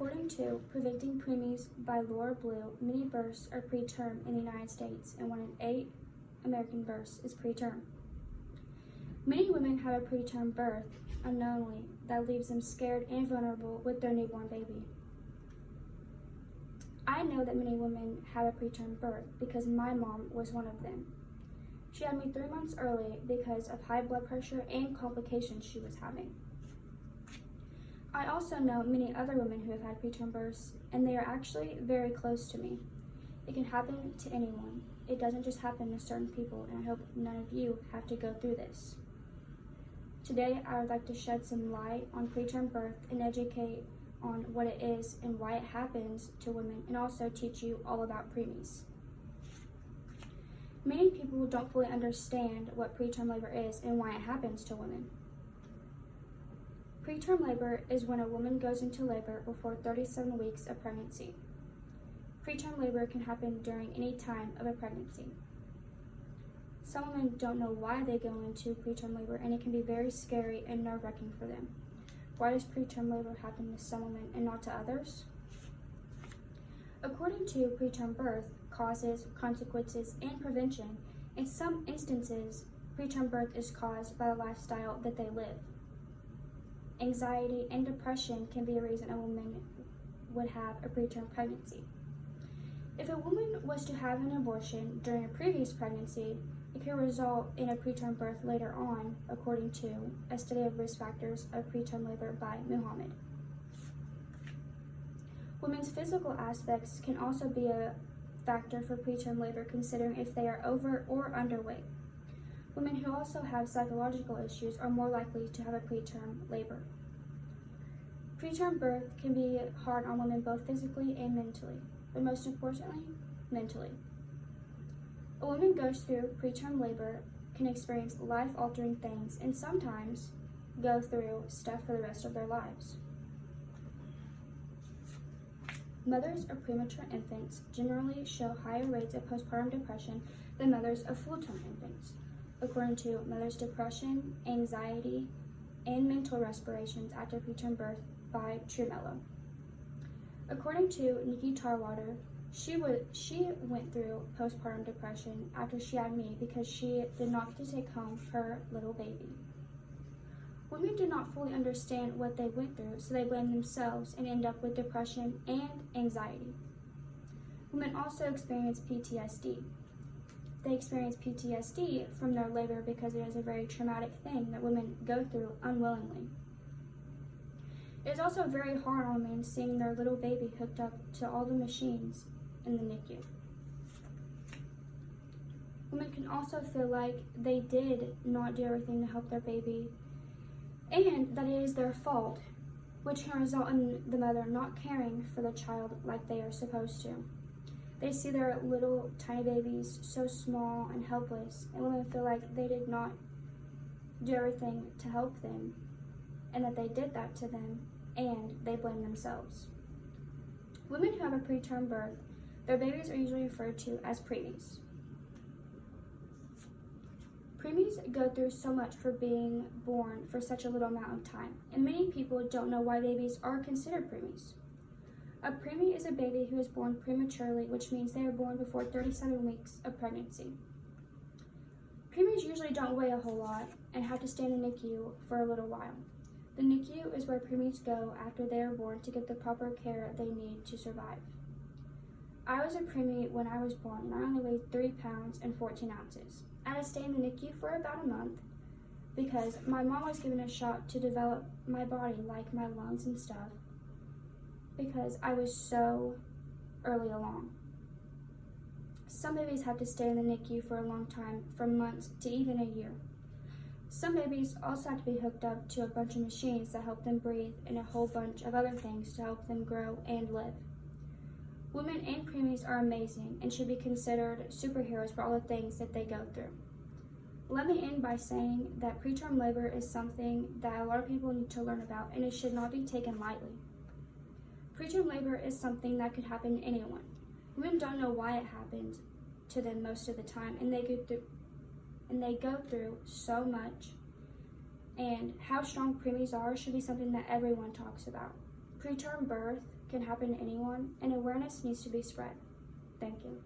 According to Preventing Preemies by Laura Blue, many births are preterm in the United States, and 1 in 8 American births is preterm. Many women have a preterm birth unknowingly that leaves them scared and vulnerable with their newborn baby. I know that many women have a preterm birth because my mom was one of them. She had me 3 months early because of high blood pressure and complications she was having. I also know many other women who have had preterm births, and they are actually very close to me. It can happen to anyone. It doesn't just happen to certain people, and I hope none of you have to go through this. Today, I would like to shed some light on preterm birth and educate on what it is and why it happens to women, and also teach you all about preemies. Many people don't fully understand what preterm labor is and why it happens to women. Preterm labor is when a woman goes into labor before 37 weeks of pregnancy. Preterm labor can happen during any time of a pregnancy. Some women don't know why they go into preterm labor, and it can be very scary and nerve-wracking for them. Why does preterm labor happen to some women and not to others? According to preterm birth, causes, consequences, and prevention, in some instances, preterm birth is caused by the lifestyle that they live. Anxiety and depression can be a reason a woman would have a preterm pregnancy. If a woman was to have an abortion during a previous pregnancy, it can result in a preterm birth later on, according to a study of risk factors of preterm labor by Muhammad. Women's physical aspects can also be a factor for preterm labor, considering if they are over or underweight. Women who also have psychological issues are more likely to have a preterm labor. Preterm birth can be hard on women both physically and mentally, but most importantly, mentally. A woman goes through preterm labor can experience life-altering things and sometimes go through stuff for the rest of their lives. Mothers of premature infants generally show higher rates of postpartum depression than mothers of full-term infants, according to Mother's Depression, Anxiety, and Mental Respirations After Preterm Birth by Trumello. According to Nikki Tarwater, she went through postpartum depression after she had me because she did not get to take home her little baby. Women do not fully understand what they went through, so they blame themselves and end up with depression and anxiety. Women also experience PTSD. They experience PTSD from their labor because it is a very traumatic thing that women go through unwillingly. It is also very hard on women seeing their little baby hooked up to all the machines in the NICU. Women can also feel like they did not do everything to help their baby and that it is their fault, which can result in the mother not caring for the child like they are supposed to. They see their little tiny babies so small and helpless, and women feel like they did not do everything to help them, and that they did that to them, and they blame themselves. Women who have a preterm birth, their babies are usually referred to as preemies. Preemies go through so much for being born for such a little amount of time, and many people don't know why babies are considered preemies. A preemie is a baby who is born prematurely, which means they are born before 37 weeks of pregnancy. Preemies usually don't weigh a whole lot and have to stay in the NICU for a little while. The NICU is where preemies go after they are born to get the proper care they need to survive. I was a preemie when I was born, and I only weighed 3 pounds and 14 ounces. I had to stay in the NICU for about a month because my mom was given a shot to develop my body, like my lungs and stuff, because I was so early along. Some babies have to stay in the NICU for a long time, from months to even a year. Some babies also have to be hooked up to a bunch of machines that help them breathe and a whole bunch of other things to help them grow and live. Women and preemies are amazing and should be considered superheroes for all the things that they go through. Let me end by saying that preterm labor is something that a lot of people need to learn about, and it should not be taken lightly. Preterm labor is something that could happen to anyone. Women don't know why it happens to them most of the time, and they go through so much. And how strong preemies are should be something that everyone talks about. Preterm birth can happen to anyone, and awareness needs to be spread. Thank you.